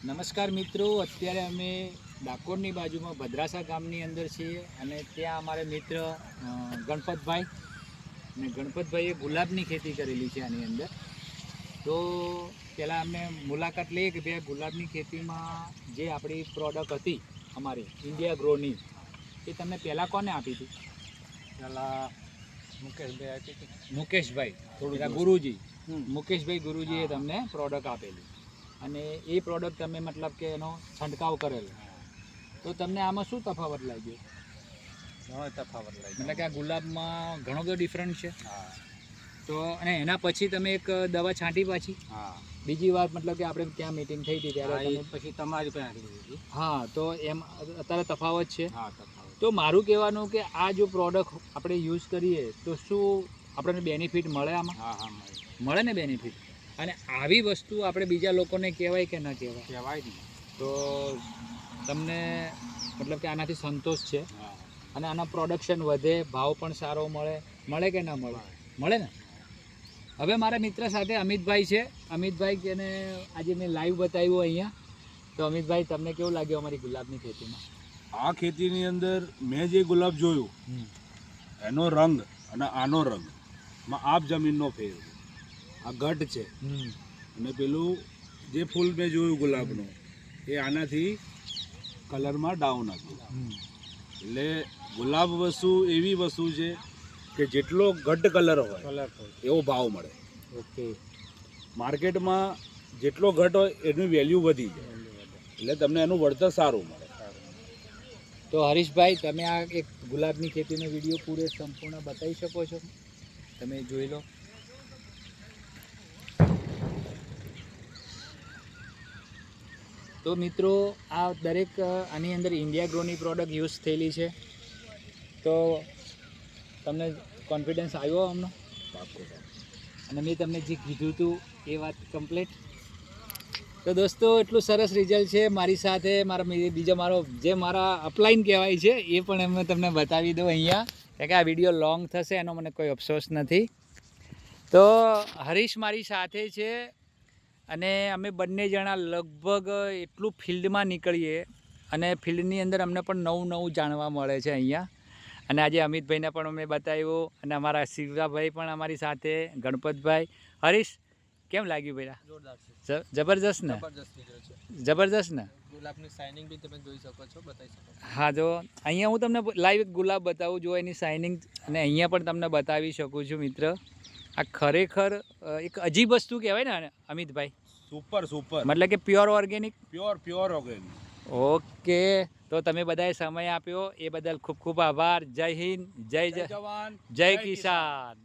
નમસ્કાર મિત્રો, અત્યારે અમે ડાકોરની બાજુમાં ભદ્રાસા ગામની અંદર છીએ અને ત્યાં અમારે મિત્ર ગણપતભાઈ અને ગણપતભાઈએ ગુલાબની ખેતી કરેલી છે આની અંદર. તો પહેલાં અમને મુલાકાત લઈએ કે ભાઈ ગુલાબની ખેતીમાં જે આપણી પ્રોડક્ટ હતી અમારી ઇન્ડિયા ગ્રોની એ તમને પહેલાં કોને આપી હતી? પહેલાં મુકેશભાઈ આપી હતી. મુકેશભાઈ થોડું ગુરુજી મુકેશભાઈ ગુરુજીએ તમને પ્રોડક્ટ આપેલી અને એ પ્રોડક્ટ તમે મતલબ કે એનો છંટકાવ કરેલો, તો તમને આમાં શું તફાવત લાગ્યો? ઘણો તફાવત લાગ્યો. એટલે કે આ ગુલાબમાં ઘણો બધો ડિફરન્ટ છે. હા. તો અને એના પછી તમે એક દવા છાંટી પાછી? હા. બીજી વાર મતલબ કે આપણે ત્યાં મીટિંગ થઈ હતી ત્યારે પછી તમારી પાસે આવી હતી. હા, તો એમ અત્યારે તફાવત છે. હા, તફાવત. તો મારું કહેવાનું કે આ જો પ્રોડક્ટ આપણે યુઝ કરીએ તો શું આપણને બેનિફિટ મળે આમાં? હા હા મળે ને બેનિફિટ. અને આવી વસ્તુ આપણે બીજા લોકોને કહેવાય કે ન કહેવાય? કહેવાય ને. તો તમને મતલબ કે આનાથી સંતોષ છે હા. અને આના પ્રોડક્શન વધે, ભાવ પણ સારો મળે કે ના મળે? મળે ને. હવે મારા મિત્ર સાથે અમિતભાઈ છે. અમિતભાઈ કેને આજે મેં લાઈવ બતાવ્યું અહીંયા. તો અમિતભાઈ, તમને કેવું લાગ્યું અમારી ગુલાબની ખેતીમાં? આ ખેતીની અંદર મેં જે ગુલાબ જોયું એનો રંગ અને આનો રંગમાં આપ જમીનનો ફેર. આ ઘટ છે અને પેલું જે ફૂલ મેં જોયું ગુલાબનું એ આનાથી કલરમાં ડાઉન હતું. એટલે ગુલાબ વસ્તુ એવી વસ્તુ છે કે જેટલો ઘટ કલર હોય એવો ભાવ મળે. ઓકે. માર્કેટમાં જેટલો ઘટ હોય એની વેલ્યુ વધી જાય એટલે તમને એનું વળતર સારું મળે. તો હરીશભાઈ, તમે આ એક ગુલાબની ખેતીનો વિડીયો પૂરે સંપૂર્ણ બતાવી શકો છો? તમે જોઈ લો. તો મિત્રો, આ દરેક આની અંદર ઇન્ડિયા ગ્રોની પ્રોડક્ટ યુઝ થયેલી છે. તો તમને કોન્ફિડન્સ આવ્યો અમને? અને મેં તમને જે કીધું હતું એ વાત કમ્પ્લીટ. તો દોસ્તો, એટલું સરસ રિઝલ્ટ છે. મારી સાથે મારા અપલાઈન કહેવાય છે એ પણ એમને તમને બતાવી દઉં અહીંયા, કારણ કે આ વિડીયો લોંગ થશે એનો મને કોઈ અફસોસ નથી. તો હરીશ મારી સાથે છે અને અમે બંને જણા લગભગ એટલું ફિલ્ડમાં નીકળીએ અને ફિલ્ડની અંદર અમને પણ નવું જાણવા મળે છે અહીંયા. અને આજે અમિતભાઈને પણ અમે બતાવ્યું અને અમારા શિવાભાઈ પણ અમારી સાથે, ગણપતભાઈ. હરીશ, કેમ લાગ્યું ભૈયા? જોરદાર છે. જબરજસ્ત ને? જબરજસ્ત નીકળ્યો છે. જબરજસ્ત ને? ગુલાબની શાઇનિંગ બી તમે જોઈ શકો છો, બતાવી શકો છો. હા, જો અહીંયા હું તમને લાઈવ ગુલાબ બતાવું, જો એની શાઇનિંગ, અને અહીંયા પણ તમને બતાવી શકું છું મિત્ર. આ ખરેખર એક અજીબ વસ્તુ કહેવાય ને અમિતભાઈ? સુપર મતલબ કે pure organic. Pure organic. Okay. તો તમે બધાએ સમય આપ્યો એ બદલ ખૂબ ખૂબ આભાર. જય હિન્દ, જય જવાન, જય કિસાન.